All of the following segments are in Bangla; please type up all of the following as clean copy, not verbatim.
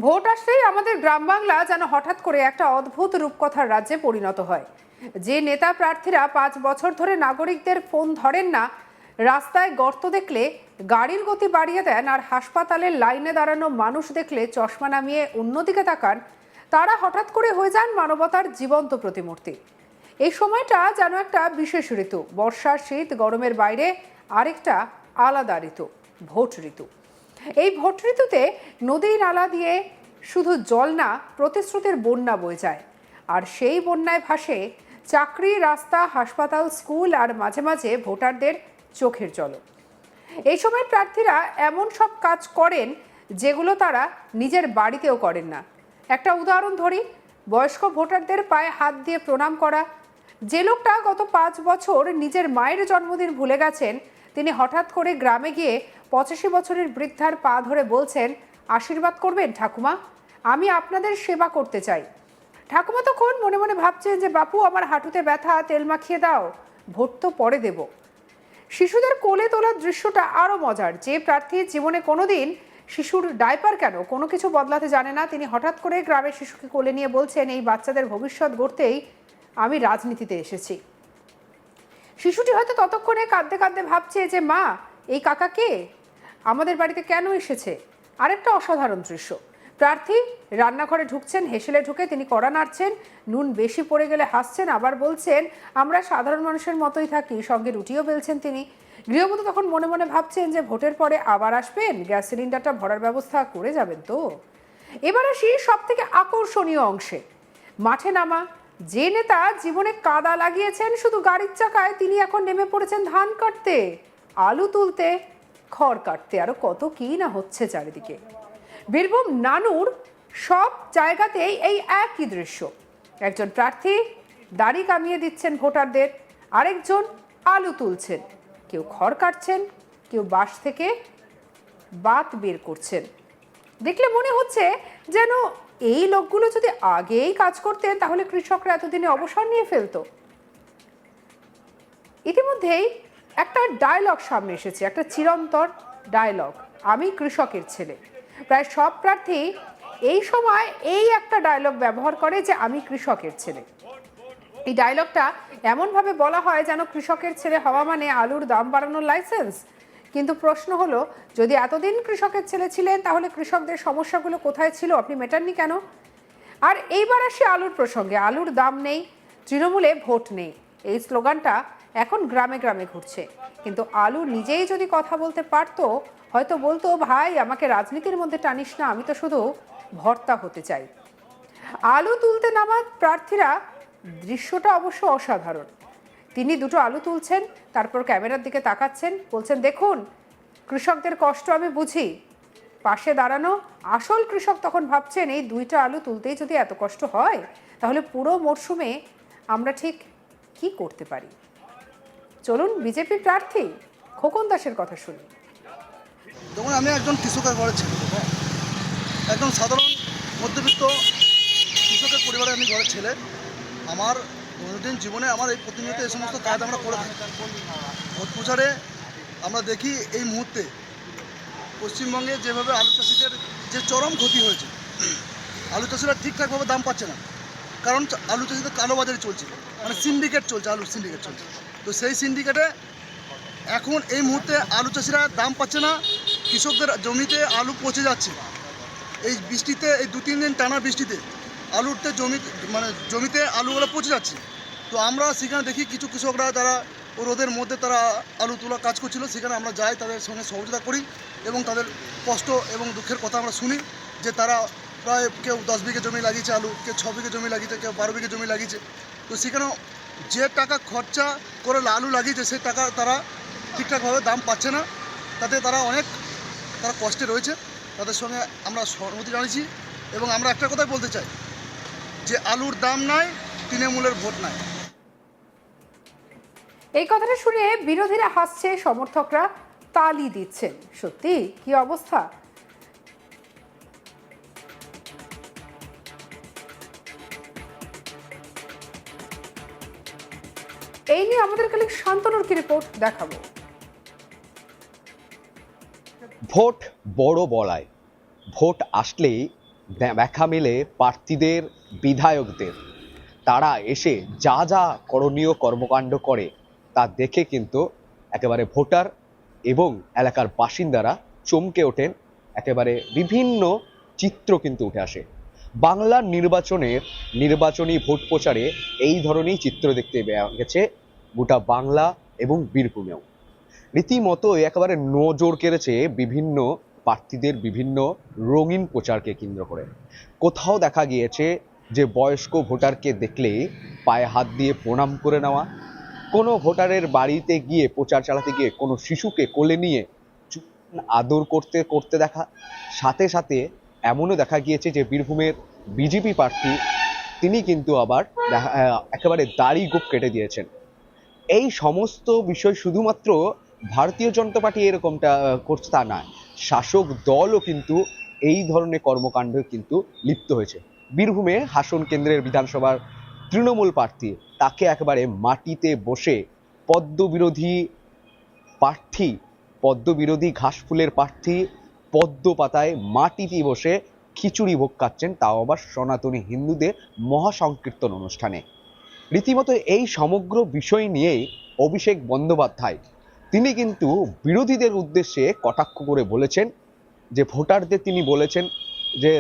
ভোট আসলেই আমাদের গ্রাম বাংলা যেন হঠাৎ করে একটা অদ্ভুত রূপকথার রাজ্যে পরিণত হয়। যে নেতা প্রার্থীরা 5 বছর ধরে নাগরিকদের ফোন ধরেন না, রাস্তায় গর্ত দেখলে গাড়ির গতি বাড়িয়ে দেন, আর হাসপাতালের লাইনে দাঁড়ানো মানুষ দেখলে চশমা নামিয়ে অন্যদিকে তাকান, তারা হঠাৎ করে হয়ে যান মানবতার জীবন্ত প্রতিমূর্তি। এই সময়টা যেন একটা বিশেষ ঋতু। বর্ষা, শীত, গরমের বাইরে আরেকটা আলাদা ঋতু, ভোট ঋতু। এই ভোট ঋতুতে নদী নালা দিয়ে শুধু জল না, প্রতিশ্রুতির বন্যা বয়ে যায়। আর সেই বন্যায় ভাসে চাকরি, রাস্তা, হাসপাতাল, স্কুল, আর মাঝে মাঝে ভোটারদের চোখের জল। এই সময় প্রার্থীরা এমন সব কাজ করেন যেগুলো তারা নিজের বাড়িতেও করেন না। একটা উদাহরণ ধরি, বয়স্ক ভোটারদের পায়ে হাত দিয়ে প্রণাম করা। যে লোকটা গত 5 বছর নিজের মায়ের জন্মদিন ভুলে গেছেন, তিনি হঠাৎ করে গ্রামে গিয়ে 85 বছরের বৃদ্ধার পা ধরে বলছেন, আশীর্বাদ করবেন ঠাকুমা, আমি আপনাদের সেবা করতে চাই। ঠাকুমা তখন মনে মনে ভাবছেন যে বাপু, আমার হাঁটুতে ব্যথা, তেল মাখিয়ে দাও, ভোট তো পরে দেব। শিশুদের কোলে তোলার দৃশ্যটা আরও মজার। যে প্রার্থীর জীবনে কোনোদিন শিশুর ডাইপার কেন কোনো কিছু বদলাতে জানে না, তিনি হঠাৎ করে গ্রামের শিশুকে কোলে নিয়ে বলছেন, এই বাচ্চাদের ভবিষ্যৎ গড়তেই আমি রাজনীতিতে এসেছি। শিশুটি হয়তো ততক্ষণে কাঁদতে কাঁদতে ভাবছে যে মা, এই কাকা কে, আমাদের বাড়িতে কেন এসেছে। আরেকটা অসাধারণ দৃশ্য, প্রার্থী রান্নাঘরে ঢুকছেন, হেসেলে ঢুকে তিনি কড়া নাড়ছেন, নুন বেশি পড়ে গেলে হাসছেন, আবার বলছেন আমরা সাধারণ মানুষের মতোই থাকি, সঙ্গে রুটিও বেলছেন তিনি। গৃহবধূ তখন মনে মনে ভাবছেন যে ভোটের পরে আবার আসবেন, গ্যাস সিলিন্ডারটা ভরার ব্যবস্থা করে যাবেন তো। এবার আসি সব থেকে আকর্ষণীয় অংশে, মাঠে নামা। যে নেতা জীবনে কাদা লাগিয়েছেন শুধু গাড়ির চাকায়, তিনি এখন নেমে পড়েছেন ধান কাটতে, আলু তুলতে, খড় কাটতে, আরো কত কি না হচ্ছে চারিদিকে। বীরভূম নানুর সব জায়গাতেই এই একই দৃশ্য। একজন প্রার্থী দাড়ি কামিয়ে দিচ্ছেন ভোটারদের, আরেকজন আলু তুলছেন, কেউ খড় কাটছেন, কেউ বাঁশ থেকে বাত বের করছেন। দেখলে মনে হচ্ছে যেন এই লোকগুলো যদি আগেই কাজ করতেন তাহলে কৃষকরা এতদিনে অবসর নিয়ে ফেলতো। ইতিমধ্যেই একটা ডায়লগ সামনে এসেছে, একটা চিরন্তর ডায়লগ, আমি কৃষকের ছেলে। প্রায় সব প্রার্থী এই সময় এই একটা ডায়লগ ব্যবহার করে যে আমি কৃষকের ছেলে। এই ডায়লগটা এমনভাবে বলা হয় যেন কৃষকের ছেলে হওয়া মানে আলুর দাম বাড়ানোর লাইসেন্স। কিন্তু প্রশ্ন হলো, যদি এতদিন কৃষকের ছেলে ছিলেন তাহলে কৃষকদের সমস্যাগুলো কোথায় ছিল, আপনি মেটাননি কেন? আর এইবার আসি আলুর প্রসঙ্গে। আলুর দাম নেই, তৃণমূলে ভোট নেই, এই স্লোগানটা এখন গ্রামে গ্রামে ঘুরছে। কিন্তু আলু নিজেই যদি কথা বলতে পারতো, হয়তো বলতো, ভাই আমাকে রাজনীতির মধ্যে টানিস না, আমি তো শুধু ভর্তা হতে চাই। আলু তুলতে নামা প্রার্থীরা, দৃশ্যটা অবশ্য অসাধারণ। তিনি দুটো আলু তুলছেন, তারপর ক্যামেরার দিকে তাকাচ্ছেন, বলছেন দেখুন কৃষকদের কষ্ট আমি বুঝি। পাশে দাঁড়ানো আসল কৃষক তখন ভাবছেন, এই দুইটা আলু তুলতেই যদি এত কষ্ট হয়, তাহলে পুরো মরশুমে আমরা ঠিক কি করতে পারি। চলুন বিজেপি প্রার্থী খোকন দাসের কথা শুনি। যেমন আমি একজন কৃষকের ঘরের ছেলে, একজন সাধারণ মধ্যবিত্ত কৃষকের পরিবারে আমি ঘরের ছেলে। আমার দৈনন্দিন জীবনে আমার এই প্রতিনিয়ত এই সমস্ত কাজ আমরা করে থাকি। ভোট প্রচারে আমরা দেখি এই মুহূর্তে পশ্চিমবঙ্গে যেভাবে আলু চাষিদের যে চরম ক্ষতি হয়েছে, আলু চাষিরা ঠিকঠাকভাবে দাম পাচ্ছে না, কারণ আলু চাষিদের কালোবাজারি চলছে, মানে সিন্ডিকেট চলছে, আলুর সিন্ডিকেট চলছে। তো সেই সিন্ডিকেটে এখন এই মুহূর্তে আলু চাষিরা দাম পাচ্ছে না, কৃষকদের জমিতে আলু পচে যাচ্ছে। এই বৃষ্টিতে, এই 2-3 দিন টানা বৃষ্টিতে আলুতে জমিতে আলুগুলো পচে যাচ্ছে। তো আমরা সেখানে দেখি কিছু কৃষকরা যারা রোদের মধ্যে তারা আলু তোলা কাজ করছিল, সেখানে আমরা যাই, তাদের সঙ্গে সহযোগিতা করি এবং তাদের কষ্ট এবং দুঃখের কথা আমরা শুনি, যে তারা প্রায় কেউ 10 বিঘে জমি লাগিয়েছে আলু, কেউ 6 বিঘে জমি লাগিয়েছে, কেউ 12 বিঘে জমি লাগিয়েছে। তো সেখানেও যে টাকা খরচা করে আলু লাগিয়েছে সেই টাকা তারা ঠিকঠাকভাবে দাম পাচ্ছে না, তাতে তারা কষ্টে রয়েছে। তাদের সঙ্গে আমরা সহমতি জানিয়েছি এবং আমরা একটা কথাই বলতে চাই, যে আলুর দাম নাই, তৃণমূলের ভোট নাই। এই কথাটা শুনে বিরোধীরা হাসছে, সমর্থকরা তালি দিচ্ছেন। সত্যি কি অবস্থা। এই নিয়ে আমাদের কলিগ শান্তনুর কি রিপোর্ট দেখাবো। ভোট বড় বলায়, ভোট আসলেই দেখা মেলে প্রার্থীদের, বিধায়কদের। তারা এসে যা যা করণীয় কর্মকাণ্ড করে তা দেখে কিন্তু একেবারে ভোটার এবং এলাকার বাসিন্দারা চমকে ওঠেন। একেবারে বিভিন্ন চিত্র কিন্তু উঠে আসে। বাংলার নির্বাচনী ভোট প্রচারে এই ধরনের চিত্র দেখতে গেছে গোটা বাংলা এবং বীরভূমেও। রীতিমতো একেবারে নজর কেড়েছে বিভিন্ন প্রার্থীদের বিভিন্ন রঙিন প্রচারকে কেন্দ্র করে। কোথাও দেখা গিয়েছে যে বয়স্ক ভোটারকে দেখলে পায়ে হাত দিয়ে প্রণাম করে নেওয়া, কোনো ভোটারের বাড়িতে গিয়ে প্রচার চালাতে গিয়ে কোনো শিশুকে কোলে নিয়ে আদর করতে করতে দেখা। সাথে সাথে এমনও দেখা গিয়েছে যে বীরভূমের বিজেপি প্রার্থী তিনি কিন্তু আবার একেবারে দাড়ি গোঁফ কেটে দিয়েছেন। এই সমস্ত বিষয় শুধুমাত্র ভারতীয় জনতা পার্টি এরকমটা করছে তা নয়, শাসক দলও কিন্তু এই ধরনের কর্মকাণ্ডে কিন্তু লিপ্ত হয়েছে। বীরভূমে হাসন কেন্দ্রের বিধানসভার তৃণমূল প্রার্থী তাকে একেবারে মাটিতে বসে পদ্মবিরোধী ঘাসফুলের প্রার্থী পদ্ম পাতায় মাটিতে বসে খিচুড়ি ভোগ খাচ্ছেন, তাও আবার সনাতনী হিন্দুদের মহাসংকীর্তন অনুষ্ঠানে। রীতিমতো এই সমগ্র বিষয় নিয়েই অভিষেক বন্দ্যোপাধ্যায় তিনি কিন্তু বিরোধীদের উদ্দেশ্যে কটাক্ষ করে বলেছেন যে ভোটারদের তিনি বলেছেন যে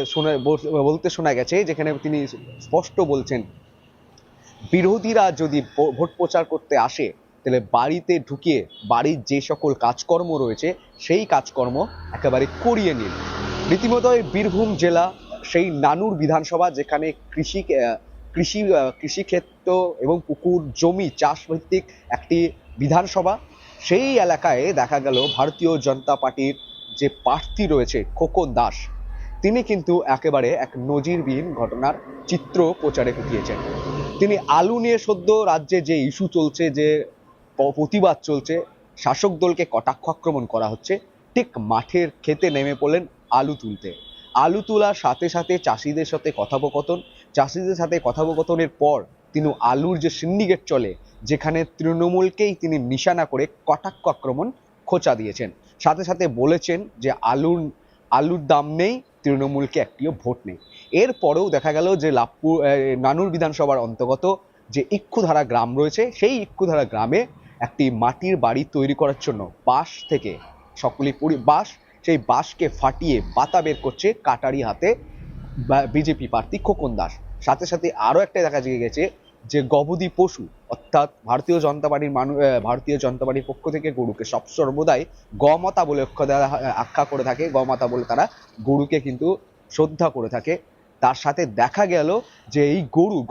বলতে শোনা গেছে, যেখানে তিনি স্পষ্ট বলছেন বিরোধীরা যদি ভোট প্রচার করতে আসে তাহলে বাড়িতে ঢুকিয়ে বাড়ির যে সকল কাজকর্ম রয়েছে সেই কাজকর্ম একেবারে করিয়ে নিন। রীতিমতো এই বীরভূম জেলা সেই নানুর বিধানসভা, যেখানে কৃষিক্ষেত্র এবং পুকুর জমি চাষ ভিত্তিক একটি বিধানসভা। সেই এলাকায় দেখা গেল ভারতীয় জনতা পার্টির যে প্রার্থী রয়েছে খোকন দাস, তিনি কিন্তু একেবারে এক নজিরবিহীন ঘটনার চিত্র প্রচারে ফুটিয়েছেন। তিনি আলু নিয়ে সদ্য রাজ্যে যে ইস্যু চলছে, যে প্রতিবাদ চলছে, শাসক দলকে কটাক্ষ আক্রমণ করা হচ্ছে, ঠিক মাঠের খেতে নেমে পড়লেন আলু তুলতে। আলু তোলার সাথে সাথে চাষিদের সাথে কথোপকথনের পর তিনি আলুর যে সিন্ডিকেট চলে, যেখানে তৃণমূলকেই তিনি নিশানা করে কটাক্ষ আক্রমণ খোঁচা দিয়েছেন। সাথে সাথে বলেছেন যে আলুর দাম নেই, তৃণমূলকে একটিও ভোট নেই। এরপরেও দেখা গেল যে নানুর বিধানসভার অন্তর্গত যে ইক্ষুধারা গ্রাম রয়েছে, সেই ইক্ষুধারা গ্রামে একটি মাটির বাড়ি তৈরি করার জন্য বাঁশ থেকে সেই বাঁশকে ফাটিয়ে পাতা বের করছে কাটারি হাতে বিজেপি প্রার্থী খোকন দাস। সাথে সাথে আরো একটা দেখা গেছে যে গবাদি পশু, অর্থাৎ ভারতীয় জনতা পার্টির পক্ষ থেকে গরুকে সর্বদাই গমাতা বলে আখ্যা করে থাকে, গমাতা বলে তারা গরুকে কিন্তু শ্রদ্ধা করে থাকে। তার সাথে দেখা গেল যে এই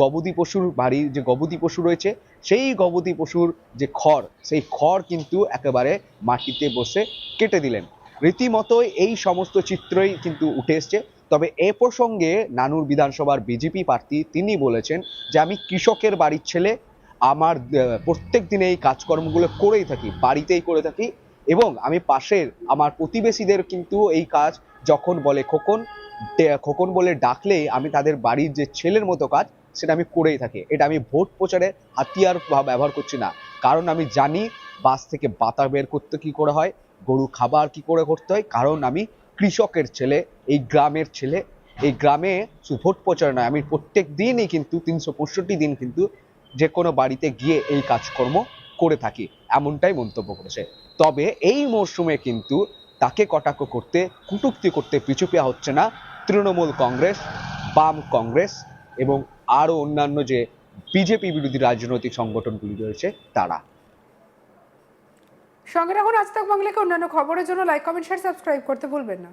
গবাদি পশুর বাড়ির যে গবাদি পশু রয়েছে, সেই গবাদি পশুর যে খড়, সেই খড় কিন্তু একেবারে মাটিতে বসে কেটে দিলেন। রীতিমতো এই সমস্ত চিত্রই কিন্তু উঠে এসছে। তবে এ প্রসঙ্গে নানুর বিধানসভার বিজেপি প্রার্থী তিনি বলেছেন যে আমি কৃষকের বাড়ির ছেলে, আমার প্রত্যেক দিনে এই কাজকর্মগুলো করেই থাকি, বাড়িতেই করে থাকি, এবং আমি পাশের আমার প্রতিবেশীদের কিন্তু এই কাজ যখন বলে খোকন বলে ডাকলেই আমি তাদের বাড়ির যে ছেলের মতো কাজ সেটা আমি করেই থাকি। এটা আমি ভোট প্রচারে হাতিয়ার ব্যবহার করছি না, কারণ আমি জানি বাস থেকে বাতা বের করতে কি করে হয়, গরু খাবার কি করে করতে হয়, কারণ আমি কৃষকের ছেলে, এই গ্রামের ছেলে। এই গ্রামে ভোট প্রচার নয়, আমি প্রত্যেক দিনই কিন্তু 365 দিন কিন্তু যে কোনো বাড়িতে গিয়ে এই কাজকর্ম করে থাকি, এমনটাই মন্তব্য করেছে। তবে এই মরশুমে কিন্তু তাকে কটাক্ষ করতে, কটূক্তি করতে পিছু পেয়া হচ্ছে না তৃণমূল কংগ্রেস, বাম কংগ্রেস এবং আরো অন্যান্য যে বিজেপি বিরোধী রাজনৈতিক সংগঠনগুলি রয়েছে তারা। সঙ্গে রাখুন আজ তাক বাংলাকে অন্যান্য খবরের জন্য। লাইক, কমেন্ট, শেয়ার, সাবস্ক্রাইব করতে ভুলবেন না।